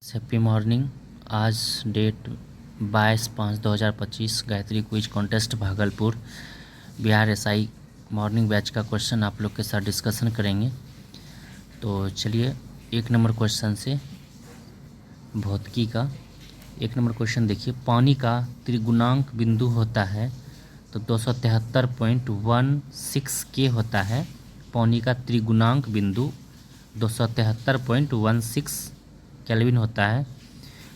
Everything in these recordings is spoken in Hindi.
Happy morning. आज date 22/5/2025 Gayatri quiz contest Bhagalpur Bihar SI morning batch का क्वेश्चन आप लोग के साथ डिस्कशन करेंगे। तो चलिए एक नंबर क्वेश्चन से भौतिकी का एक नंबर क्वेश्चन देखिए। पानी का त्रिगुणांक बिंदु होता है तो 273.16 के होता है। पानी का त्रिगुणांक बिंदु 273.16 केल्विन होता है।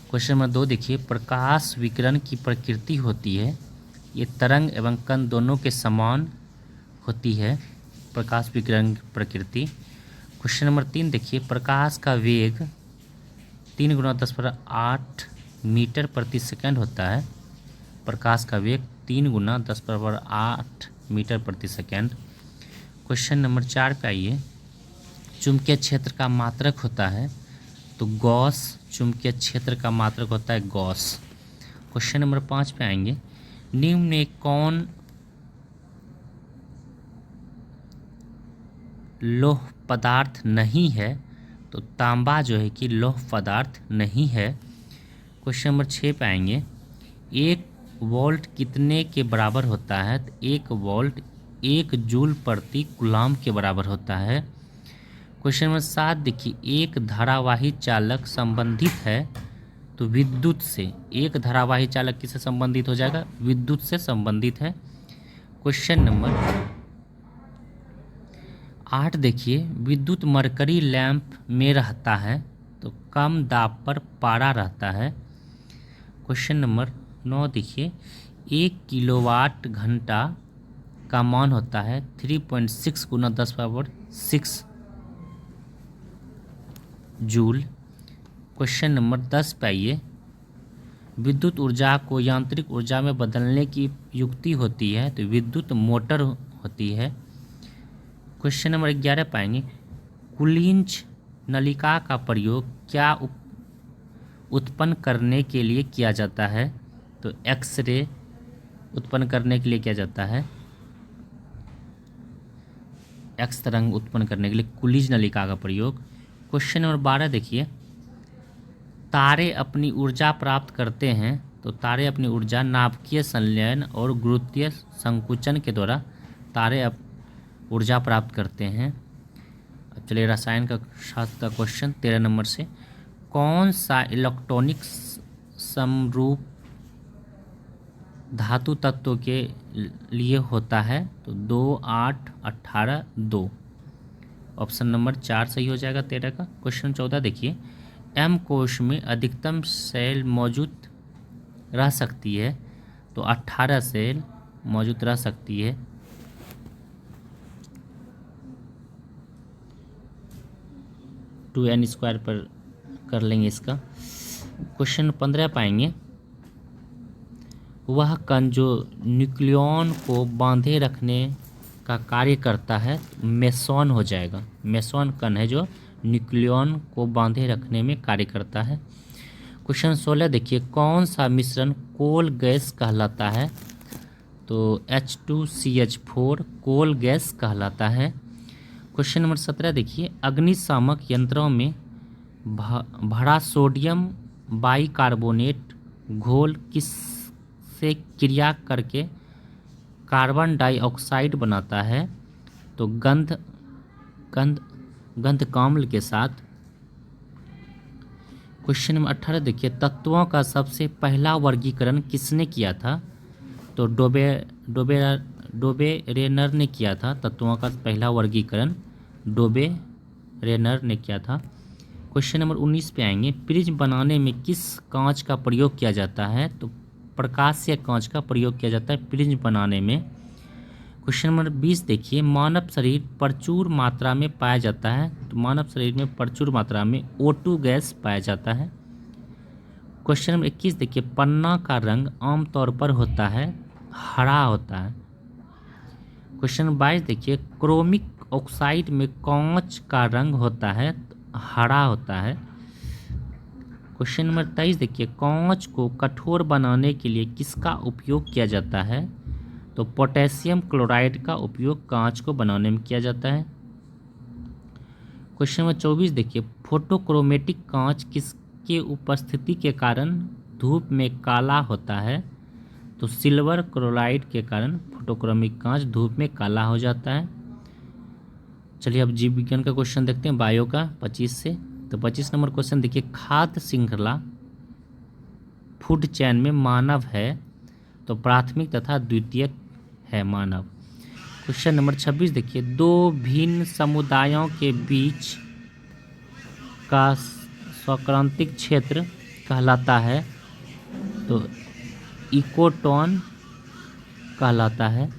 क्वेश्चन नंबर 2 देखिए। प्रकाश विकिरण की प्रकृति होती है, ये तरंग एवं कण दोनों के समान होती है। प्रकाश विकिरण की प्रकृति। क्वेश्चन नंबर 3 देखिए। प्रकाश का वेग 3 × 10⁸ मीटर प्रति सेकंड होता है। प्रकाश का वेग 3 × 10⁸ मीटर प्रति सेकंड। क्वेश्चन नंबर 4 पे आइए। चुंबकीय क्षेत्र का मात्रक होता है तो गॉस चुंबकीय क्षेत्र का मात्रक होता है गॉस। क्वेश्चन नंबर 5 पे आएंगे। निम्न में कौन लौह पदार्थ नहीं है? तो तांबा जो है कि लौह पदार्थ नहीं है। क्वेश्चन नंबर 6 पे आएंगे। 1 वोल्ट कितने के बराबर होता है? तो 1 वोल्ट 1 जूल प्रति कूलाम के बराबर होता है। क्वेश्चन नंबर 7 देखिए। एक धारावाही चालक संबंधित है तो विद्युत से। एक धारावाही चालक किससे संबंधित हो जाएगा? विद्युत से संबंधित है। क्वेश्चन नंबर 8 देखिए। विद्युत मरकरी लैंप में रहता है तो कम दाब पर पारा रहता है। क्वेश्चन नंबर 9 देखिए। 1 किलोवाट घंटा का मान होता है 3.6 × 10⁻6 जूल। क्वेश्चन नंबर 10 पे आइए। विद्युत ऊर्जा को यांत्रिक ऊर्जा में बदलने की युक्ति होती है तो विद्युत मोटर होती है। क्वेश्चन नंबर 11 पाएंगे। कुलिंच नलिका का प्रयोग क्या उत्पन्न करने के लिए किया जाता है? तो एक्सरे उत्पन्न करने के लिए किया जाता है। एक्स तरंग उत्पन्न करने के लिए कुलिंच नलिका का प्रयोग। क्वेश्चन नंबर 12 देखिए। तारे अपनी ऊर्जा प्राप्त करते हैं तो तारे अपनी ऊर्जा नाभिकीय संलयन और गुरुत्वीय संकुचन के द्वारा तारे ऊर्जा प्राप्त करते हैं। अब चलिए रसायन का शास्त्र का क्वेश्चन 13 नंबर से। कौन सा इलेक्ट्रॉनिक समरूप धातु तत्व के लिए होता है? तो 2, 8, 18, 2। ऑप्शन नंबर 4 सही हो जाएगा 13 का। क्वेश्चन 14 देखिए। एम कोश में अधिकतम सेल मौजूद रह सकती है तो 18 सेल मौजूद रह सकती है। टू एन स्क्वायर पर कर लेंगे इसका। क्वेश्चन 15 पाएंगे। वह कण जो न्यूक्लियॉन को बांधे रखने का कार्य करता है मेसॉन हो जाएगा। मेसॉन कण है जो न्यूक्लियॉन को बांधे रखने में कार्य करता है। क्वेश्चन 16 देखिए। कौन सा मिश्रण कोल गैस कहलाता है? तो H2CH4 कोल गैस कहलाता है। क्वेश्चन नंबर 17 देखिए। अग्निशामक यंत्रों में भरा सोडियम बाइकार्बोनेट घोल किससे क्रिया करके कार्बन डाइऑक्साइड बनाता है? तो गंधकाम्ल के साथ। क्वेश्चन नंबर 18 देखिए। तत्वों का सबसे पहला वर्गीकरण किसने किया था? तो डोबेरेनर ने किया था। तत्वों का पहला वर्गीकरण डोबेरेनर ने किया था। क्वेश्चन नंबर 19 पे आएंगे। प्रिज्म बनाने में किस कांच का प्रयोग किया जाता है? तो प्रकाशीय कांच का प्रयोग किया जाता है प्रिज्म बनाने में। क्वेश्चन नंबर 20 देखिए। मानव शरीर प्रचुर मात्रा में पाया जाता है तो मानव शरीर में प्रचुर मात्रा में O2 गैस पाया जाता है। क्वेश्चन नंबर 21 देखिए। पन्ना का रंग आमतौर पर होता है हरा होता है। क्वेश्चन नंबर 22 देखिए। क्रोमिक ऑक्साइड में कांच का रंग होता है तो हरा होता है। क्वेश्चन नंबर 23 देखिए। कांच को कठोर बनाने के लिए किसका उपयोग किया जाता है? तो पोटेशियम क्लोराइड का उपयोग कांच को बनाने में किया जाता है। क्वेश्चन नंबर 24 देखिए। फोटोक्रोमेटिक कांच किस के उपस्थिति के कारण धूप में काला होता है? तो सिल्वर क्लोराइड के कारण फोटोक्रोमिक कांच धूप में काला हो जाता है। चलिए अब जीव विज्ञान का क्वेश्चन देखते हैं बायो का 25 से। तो 25 नंबर क्वेश्चन देखिए, खाद्य श्रृंखला फूड चैन में मानव है? तो प्राथमिक तथा द्वितीयक है मानव। क्वेश्चन नंबर 26 देखिए, दो भिन्न समुदायों के बीच का स्वक्रांतिक क्षेत्र कहलाता है? तो इकोटोन कहलाता है।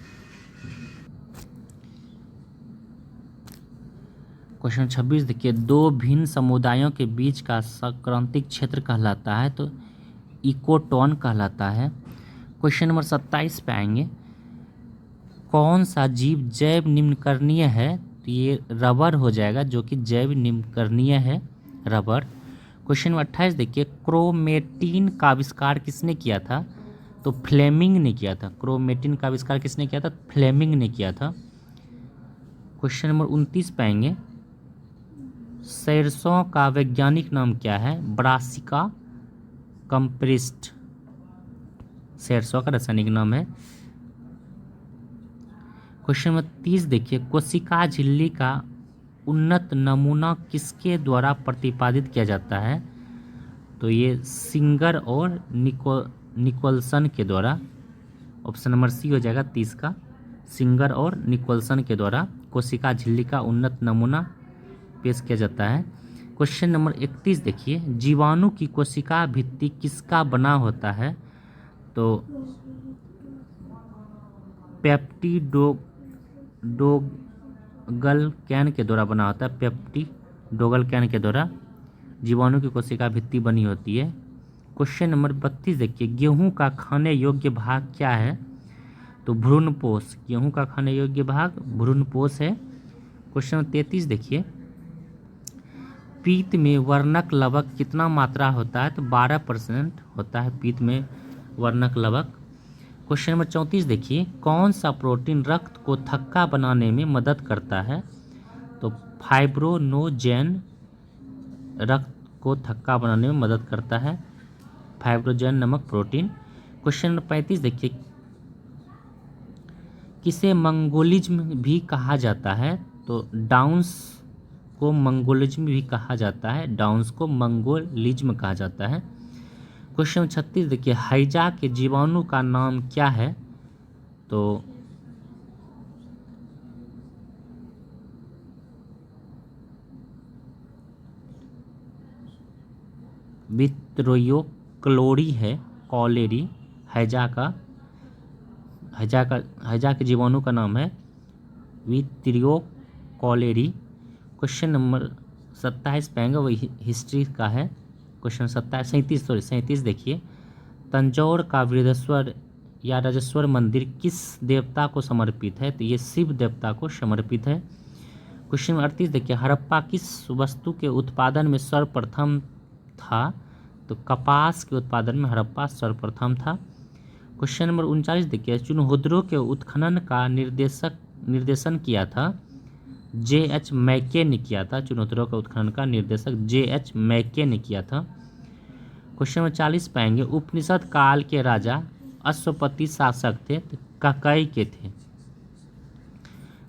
क्वेश्चन 26 देखिए, दो भिन्न समुदायों के बीच का स्वक्रांतिक क्षेत्र कहलाता है? तो इकोटोन कहलाता है। क्वेश्चन नंबर 27 पे आएंगे, कौन सा जीव जैव निम्नकरणीय है? तो ये रबर हो जाएगा, जो कि जैव निम्नकरणीय है, रबर। क्वेश्चन नंबर 28 देखिए, क्रोमेटिन का आविष्कार किसने किया था? तो फ्लेमिंग ने किया था। क्रोमेटिन का आविष्कार किसने किया था? फ्लेमिंग ने किया था। क्वेश्चन नंबर 29 पाएंगे, सरसों का वैज्ञानिक नाम क्या है? ब्रासिका कंप्रेस्ड सरसों का रासायनिक नाम है। क्वेश्चन नंबर 30 देखिए, कोशिका झिल्ली का उन्नत नमूना किसके द्वारा प्रतिपादित किया जाता है? तो ये सिंगर और निकोलसन के द्वारा। ऑप्शन नंबर सी हो जाएगा 30 का, सिंगर और निकोलसन के द्वारा कोशिका झिल्ली का उन्नत नमूना पेश किया जाता है। क्वेश्चन नंबर 31 देखिए, जीवाणु की कोशिका भित्ति किसका बना होता है? तो पेप्टिडोगल कैन के द्वारा बना होता है। पेप्टिडोगल कैन के द्वारा जीवाणु की कोशिका भित्ति बनी होती है। क्वेश्चन नंबर 32 देखिए, गेहूं का खाने योग्य भाग क्या है? तो भ्रूणपोष। गेहूं का खाने योग्य भाग भ्रूणपोष है। क्वेश्चन नंबर 33 देखिए, पीत में वर्णक लवक कितना मात्रा होता है? तो 12% होता है पीत में वर्णक लवक। क्वेश्चन नंबर 34 देखिए, कौन सा प्रोटीन रक्त को थक्का बनाने में मदद करता है? तो फाइब्रोनोजेन रक्त को थक्का बनाने में मदद करता है, फाइब्रोजेन नामक प्रोटीन। क्वेश्चन नंबर 35 देखिए, किसे मंगोलिज्म भी कहा जाता है? तो डाउन्स को मंगोलिज्म भी कहा जाता है, डाउन्स को मंगोलिज्म कहा जाता है। क्वेश्चन नंबर 36 देखिए, हैजा के जीवाणु का नाम क्या है? तो वित्रोयो क्लोरी है, कॉलेरी। हैजा के जीवाणु का नाम है वित्रियो कॉलेरी। क्वेश्चन नंबर 27 पाएंगे, वही हिस्ट्री का है। क्वेश्चन 37 देखिए, तंजौर का वृद्धेश्वर या राजेश्वर मंदिर किस देवता को समर्पित है? तो ये शिव देवता को समर्पित है। क्वेश्चन नंबर 38 देखिए, हड़प्पा किस वस्तु के उत्पादन में सर्वप्रथम था? तो कपास के उत्पादन में हड़प्पा सर्वप्रथम था। क्वेश्चन नंबर 39 देखिए, चुनहोद्रो के उत्खनन का निर्देशन किया था? J.H. मैके ने किया था। चुनहोद्रो का उत्खनन का निर्देशक J.H. मैके ने किया था। क्वेश्चन नंबर 40 पाएंगे, उपनिषद काल के राजा अश्वपति शासक थे, तो ककई के थे।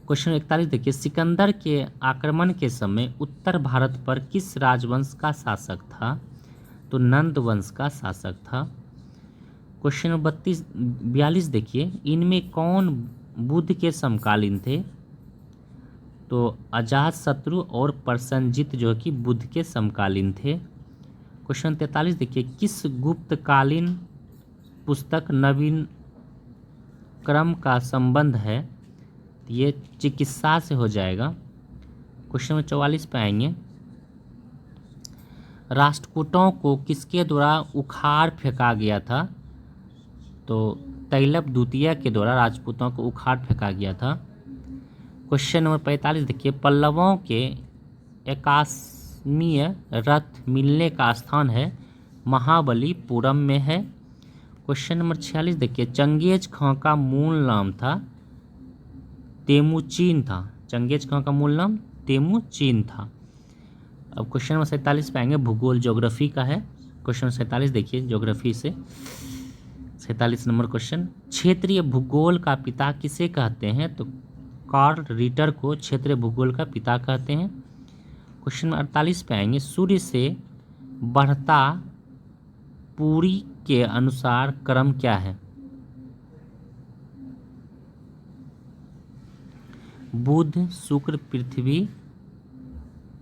क्वेश्चन 41 देखिए, सिकंदर के आक्रमण के समय उत्तर भारत पर किस राजवंश का शासक था? तो नंद वंश का शासक था। क्वेश्चन नंबर 42 देखिए, इनमें कौन बुद्ध के समकालीन थे? तो अजातशत्रु और प्रसेनजित जो कि बुद्ध के समकालीन थे। क्वेश्चन 43 देखिए, किस गुप्तकालीन पुस्तक नवीन क्रम का संबंध है? ये चिकित्सा से हो जाएगा। क्वेश्चन नंबर 44 पे आएंगे, राष्ट्रकूटों को किसके द्वारा उखाड़ फेंका गया था? तो तैलप द्वितीय के द्वारा राजपूतों को उखाड़ फेंका गया था। क्वेश्चन नंबर 45 देखिए, पल्लवों के एकास्मीय रथ मिलने का स्थान है महाबलीपुरम में है। क्वेश्चन नंबर 46 देखिए, चंगेज खां का मूल नाम था तेमुचिन था। चंगेज खां का मूल नाम तेमुचिन था। अब क्वेश्चन नंबर 47 पे आएंगे, भूगोल ज्योग्राफी का है। क्वेश्चन 47 देखिए ज्योग्राफी से 47 नंबर क्वेश्चन, क्षेत्रीय भूगोल का पिता किसे कहते हैं? तो कार्ल रिटर को क्षेत्रीय भूगोल का पिता कहते हैं। क्वेश्चन नंबर 48 पे आएंगे, सूर्य से बढ़ता पूरी के अनुसार क्रम क्या है? बुध, शुक्र, पृथ्वी,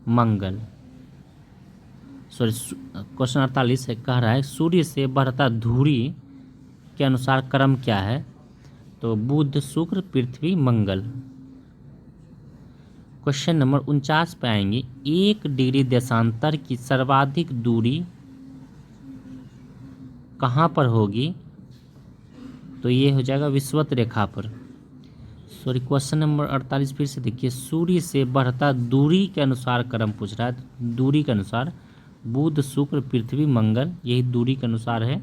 मंगल। सॉरी, क्वेश्चन 48 है, कह रहा है सूर्य से बढ़ता धुरी के अनुसार क्रम क्या है? तो बुध, शुक्र, पृथ्वी, मंगल। क्वेश्चन नंबर 49 पे आएंगे, 1 डिग्री देशांतर की सर्वाधिक दूरी कहाँ पर होगी? तो ये हो जाएगा विषुवत रेखा पर। सॉरी, क्वेश्चन नंबर 48 फिर से देखिए, सूर्य से बढ़ता दूरी के अनुसार क्रम पूछ रहा है, तो दूरी के अनुसार बुध, शुक्र, पृथ्वी, मंगल, यही दूरी के अनुसार है।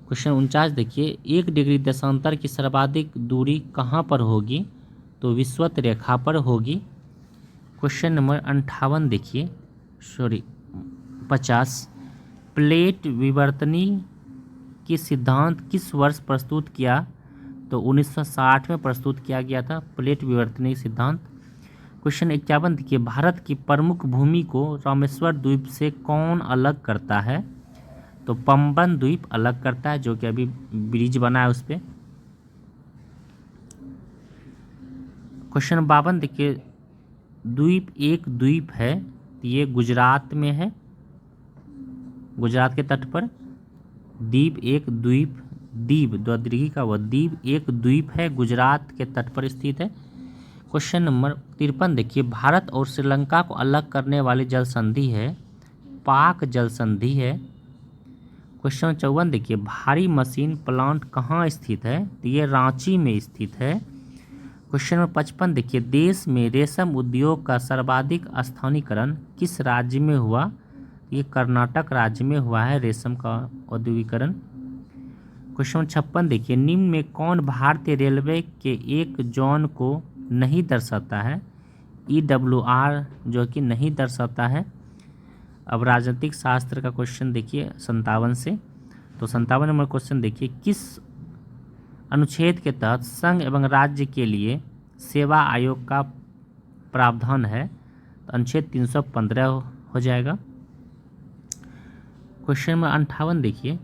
क्वेश्चन 49 देखिए, 1 डिग्री देशांतर की सर्वाधिक दूरी कहाँ पर होगी? तो विषुवत रेखा पर होगी। क्वेश्चन नंबर 58 देखिए, सॉरी 50, प्लेट विवर्तनी की सिद्धांत किस वर्ष प्रस्तुत किया? तो 1960 में प्रस्तुत किया गया था प्लेट विवर्तनी सिद्धांत। क्वेश्चन 51 देखिए, भारत की प्रमुख भूमि को रामेश्वर द्वीप से कौन अलग करता है? तो पंबन द्वीप अलग करता है, जो कि अभी ब्रिज बना है उस पर। क्वेश्चन 52 देखिए, द्वीप एक द्वीप है, ये गुजरात में है, गुजरात के तट पर। द्वीप एक द्वीप, द्वीप द्विदीर्घी का वह द्वीप एक द्वीप है, गुजरात के तट पर स्थित है। क्वेश्चन नंबर 53 देखिए, भारत और श्रीलंका को अलग करने वाली जल संधि है, पाक जल संधि है। क्वेश्चन 54 देखिए, भारी मशीन प्लांट कहाँ स्थित है? तो ये रांची में स्थित है। क्वेश्चन नंबर 55 देखिए, देश में रेशम उद्योग का सर्वाधिक स्थानीयकरण किस राज्य में हुआ? ये कर्नाटक राज्य में हुआ है रेशम का औद्योगिकरण। क्वेश्चन 56 देखिए, निम्न में कौन भारतीय रेलवे के एक जोन को नहीं दर्शाता है? EWR जो कि नहीं दर्शाता है। अब राजनीतिक शास्त्र का क्वेश्चन देखिए 57 से, तो 57 नंबर क्वेश्चन देखिए, किस अनुच्छेद के तहत संघ एवं राज्य के लिए सेवा आयोग का प्रावधान है? तो अनुच्छेद 315 हो जाएगा। क्वेश्चन नंबर 58 देखिए,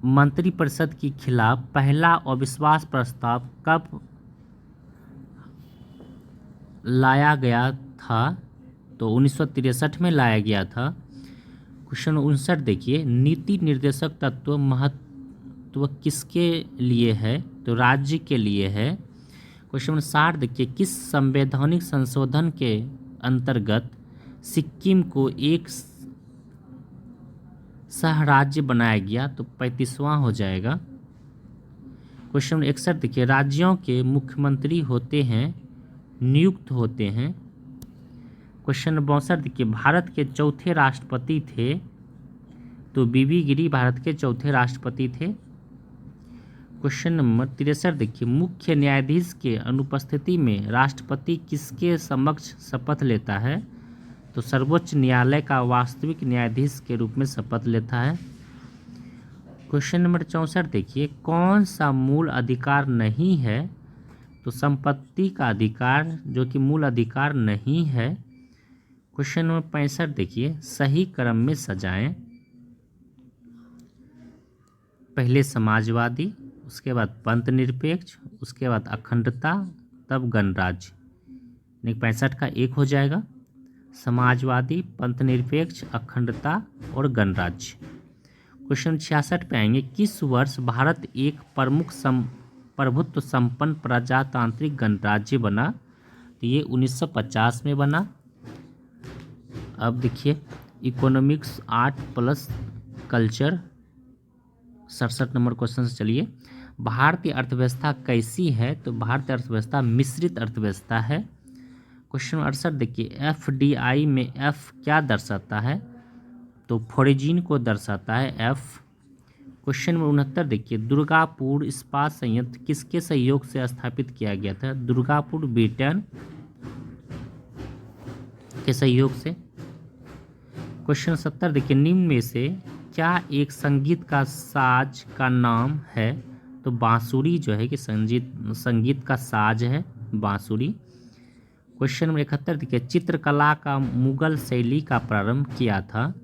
मंत्रिपरिषद के खिलाफ पहला अविश्वास प्रस्ताव कब लाया गया था? तो 1963 में लाया गया था। क्वेश्चन 59 देखिए, नीति निर्देशक तत्व महत्व किसके लिए है? तो राज्य के लिए है। क्वेश्चन नंबर 60 देखिए, किस संवैधानिक संशोधन के अंतर्गत सिक्किम को एक सह राज्य बनाया गया? तो 35वां हो जाएगा। क्वेश्चन नंबर 61 देखिए, राज्यों के मुख्यमंत्री होते हैं, नियुक्त होते हैं। क्वेश्चन नंबर 62 देखिए, भारत के चौथे राष्ट्रपति थे? तो बीबी गिरी भारत के चौथे राष्ट्रपति थे। क्वेश्चन नंबर 63 देखिए, मुख्य न्यायाधीश के अनुपस्थिति में राष्ट्रपति किसके समक्ष शपथ लेता है? तो सर्वोच्च न्यायालय का वास्तविक न्यायाधीश के रूप में शपथ लेता है। क्वेश्चन नंबर 64 देखिए, कौन सा मूल अधिकार नहीं है? तो संपत्ति का अधिकार, जो कि मूल अधिकार नहीं है। क्वेश्चन नंबर 65 देखिए, सही क्रम में सजाएं। पहले समाजवादी, उसके बाद पंथ निरपेक्ष, उसके बाद अखंडता, तब गणराज्य। 65 का एक हो जाएगा, समाजवादी, पंथ निरपेक्ष, अखंडता और गणराज्य। क्वेश्चन 66 पे आएंगे, किस वर्ष भारत एक प्रमुख प्रभुत्व संपन्न प्रजातांत्रिक गणराज्य बना? तो ये 1950 में बना। अब देखिए, economics 8 plus culture 67 number question से चलिए, भारतीय अर्थव्यवस्था कैसी है? तो भारतीय अर्थव्यवस्था मिश्रित अर्थव्यवस्था है। क्वेश्चन 68 देखिए, FDI में F क्या दर्शाता है? तो फॉरेजिन को दर्शाता है F। क्वेश्चन नंबर 69 देखिए, दुर्गापुर इस्पात संयंत्र किसके सहयोग से स्थापित किया गया था? दुर्गापुर ब्रिटेन के सहयोग से। क्वेश्चन 70 देखिए, निम्न में से क्या एक संगीत का साज का नाम है? तो बांसुरी जो है कि संगीत का साज है बांसुरी। क्वेश्चन नंबर 71 देखिए, चित्रकला का मुगल शैली का प्रारंभ किया था?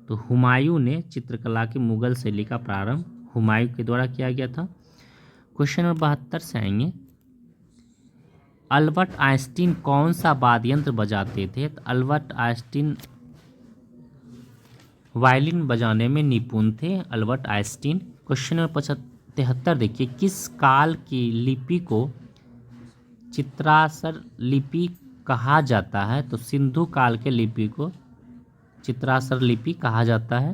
तो हुमायूं ने चित्रकला की मुगल शैली का प्रारंभ हुमायूं के द्वारा किया गया था। क्वेश्चन नंबर 72 से आएंगे, अल्बर्ट आइंस्टीन कौन सा वाद्य यंत्र बजाते थे? तो अल्बर्ट आइंस्टीन वायलिन बजाने में निपुण थे अल्बर्ट आइंस्टीन। क्वेश्चन नंबर 73 देखिए, किस काल की लिपि को चित्राक्षर लिपि कहा जाता है? तो सिंधु काल के लिपि को चित्राक्षर लिपि कहा जाता है।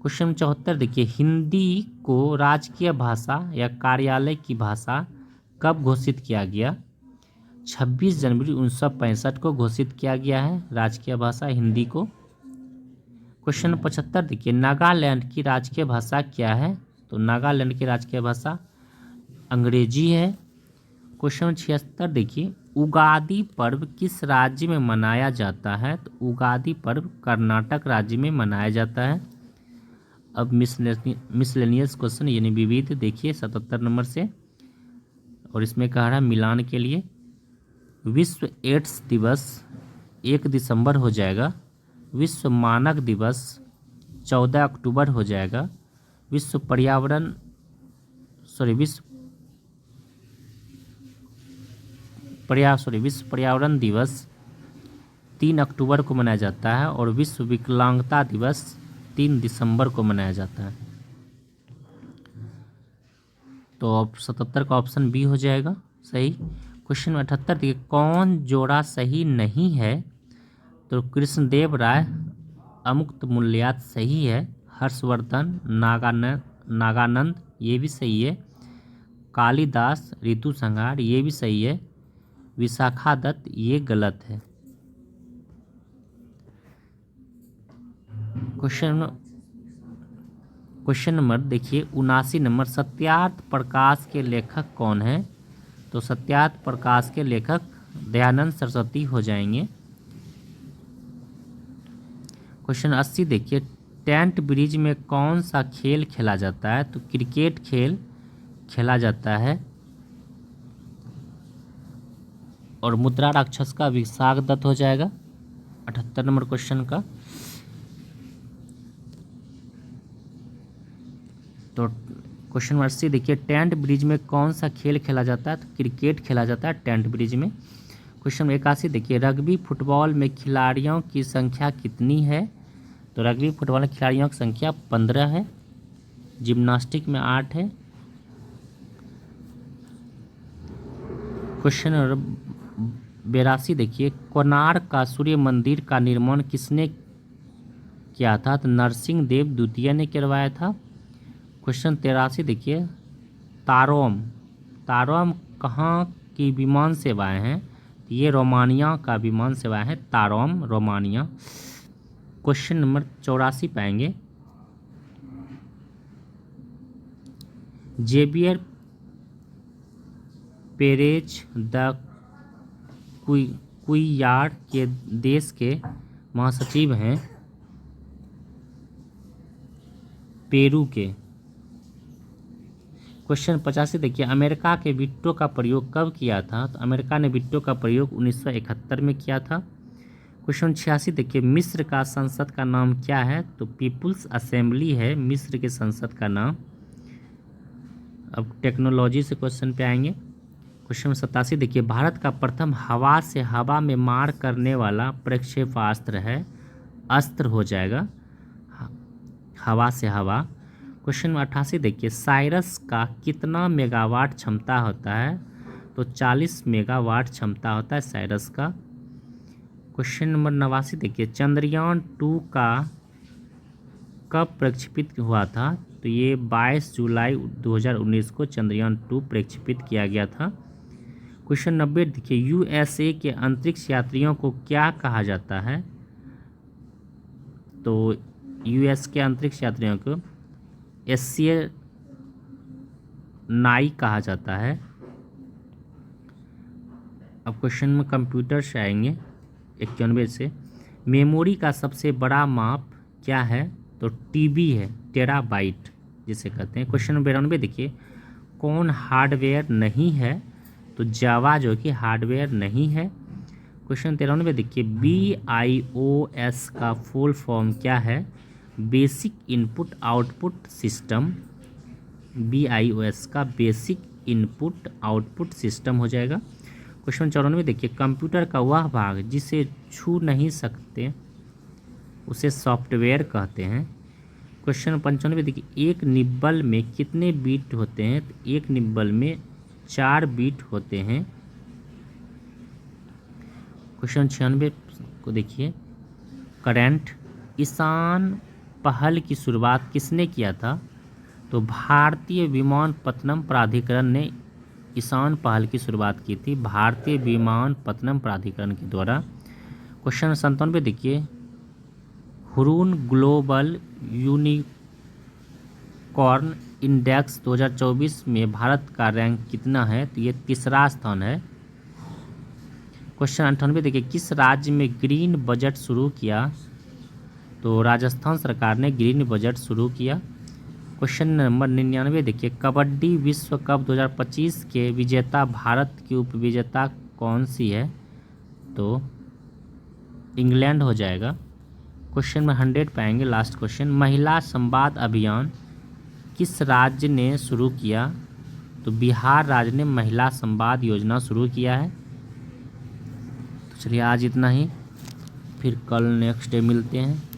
क्वेश्चन नंबर 74 देखिए, हिंदी को राजकीय भाषा या कार्यालय की भाषा कब घोषित किया गया? 26 जनवरी 1965 को घोषित किया गया है राजकीय भाषा हिंदी को। क्वेश्चन नंबर 75 देखिए, नागालैंड की राजकीय भाषा क्या है? तो नागालैंड की राजकीय भाषा अंग्रेजी है। क्वेश्चन नंबर 76 देखिए, उगादि पर्व किस राज्य में मनाया जाता है? तो उगादि पर्व कर्नाटक राज्य में मनाया जाता है। अब मिसलेनियस क्वेश्चन यानी विविध देखिए 77 नंबर से, और इसमें कह रहा है मिलान के लिए, विश्व एड्स दिवस 1 दिसंबर हो जाएगा, विश्व मानक दिवस 14 अक्टूबर हो जाएगा, विश्व पर्यावरण दिवस 3 अक्टूबर को मनाया जाता है, और विश्व विकलांगता दिवस 3 दिसंबर को मनाया जाता है। तो अब 77 का ऑप्शन बी हो जाएगा सही। क्वेश्चन 78 देखिए, कौन जोड़ा सही नहीं है? तो कृष्णदेव राय अमुक्त मूल्यात सही है, हर्षवर्धन नागानंद ये भी सही है, कालिदास ऋतु संहार ये भी सही है, विशाखा दत्त ये गलत है। क्वेश्चन नंबर देखिए 79 नंबर, सत्यार्थ प्रकाश के लेखक कौन है? तो सत्यार्थ प्रकाश के लेखक दयानंद सरस्वती हो जाएंगे। क्वेश्चन 80 देखिए, टेंट ब्रिज में कौन सा खेल खेला जाता है? तो क्रिकेट खेल खेला जाता है, और मुद्रा राक्षस का विशाख दत्त हो जाएगा 78 नंबर क्वेश्चन का। तो क्वेश्चन नंबर 80 देखिए, टेंट ब्रिज में कौन सा खेल खेला जाता है? तो क्रिकेट खेला जाता है टेंट ब्रिज में। क्वेश्चन नंबर 81 देखिए, रग्बी फुटबॉल में खिलाड़ियों की संख्या कितनी है? तो रग्बी फुटबॉल में खिलाड़ियों की संख्या 15 है, जिम्नास्टिक में 8 है। क्वेश्चन नंबर 82 देखिए, कोणार्क का सूर्य मंदिर का निर्माण किसने किया था? तो नरसिंह देव द्वितीय ने करवाया था। क्वेश्चन 83 देखिए, तारोम कहाँ की विमान सेवाएं हैं? ये रोमानिया का विमान सेवाएं है तारोम रोमानिया। क्वेश्चन नंबर 84 पाएंगे, जेवियर पेरेज द कुइयार्ड के देश के महासचिव हैं पेरू के। क्वेश्चन 85 देखिए, अमेरिका के विट्टो का प्रयोग कब किया था? तो अमेरिका ने विट्टो का प्रयोग 1971 में किया था। क्वेश्चन 86 देखिए, मिस्र का संसद का नाम क्या है? तो पीपुल्स असेंबली है मिस्र के संसद का नाम। अब टेक्नोलॉजी से क्वेश्चन पे आएंगे। क्वेश्चन 87 देखिए, भारत का प्रथम हवा से हवा में मार करने वाला प्रक्षेपास्त्र है, अस्त्र हो जाएगा हवा से हवा। क्वेश्चन 88 देखिए, साइरस का कितना मेगावाट क्षमता होता है? तो 40 मेगावाट क्षमता होता है साइरस का। क्वेश्चन नंबर 89 देखिए, चंद्रयान 2 का कब प्रक्षेपित हुआ था? तो ये 22 जुलाई 2019 को चंद्रयान 2 प्रक्षेपित किया गया था। क्वेश्चन 90 देखिए, यूएसए के अंतरिक्ष यात्रियों को क्या कहा जाता है? तो यूएस के अंतरिक्ष यात्रियों को एशिया नाई कहा जाता है। अब क्वेश्चन में कंप्यूटर से आएंगे 91 से। मेमोरी का सबसे बड़ा माप क्या है? तो टीबी है, टेराबाइट जिसे कहते हैं। क्वेश्चन नंबर 92 देखिए, कौन हार्डवेयर नहीं है? तो जावा जो कि हार्डवेयर नहीं है। क्वेश्चन 93 देखिए, BIOS का फुल फॉर्म क्या है? Basic input output system. BIOS का बेसिक इनपुट आउटपुट सिस्टम हो जाएगा। क्वेश्चन 94 देखिए, कंप्यूटर का वह भाग जिसे छू नहीं सकते उसे सॉफ्टवेयर कहते हैं। क्वेश्चन 95 देखिए, एक निब्बल में कितने बीट होते हैं? तो एक निब्बल में 4 बीट होते हैं। क्वेश्चन 96 को देखिए, करंट ईशान पहल की शुरुआत किसने किया था? तो भारतीय विमानपत्तनम प्राधिकरण ने ईशान पहल की शुरुआत की थी, भारतीय विमानपत्तनम प्राधिकरण के द्वारा। क्वेश्चन 97 देखिए, हुरून ग्लोबल यूनिकॉर्न इंडेक्स 2024 में भारत का रैंक कितना है? तो ये 3रा स्थान है। क्वेश्चन 98 देखिए, किस राज्य में ग्रीन बजट शुरू किया? तो राजस्थान सरकार ने ग्रीन बजट शुरू किया। क्वेश्चन नंबर 99 देखिए, कबड्डी विश्व कप 2025 के विजेता भारत की उपविजेता कौन सी है? तो इंग्लैंड हो जाएगा। क्वेश्चन में 100 पाएंगे। लास्ट क्वेश्चन, महिला संवाद अभियान किस राज्य ने शुरू किया? तो बिहार राज्य ने महिला संवाद योजना शुरू किया है। तो चलिए आज इतना ही, फिर कल नेक्स्ट डे मिलते हैं।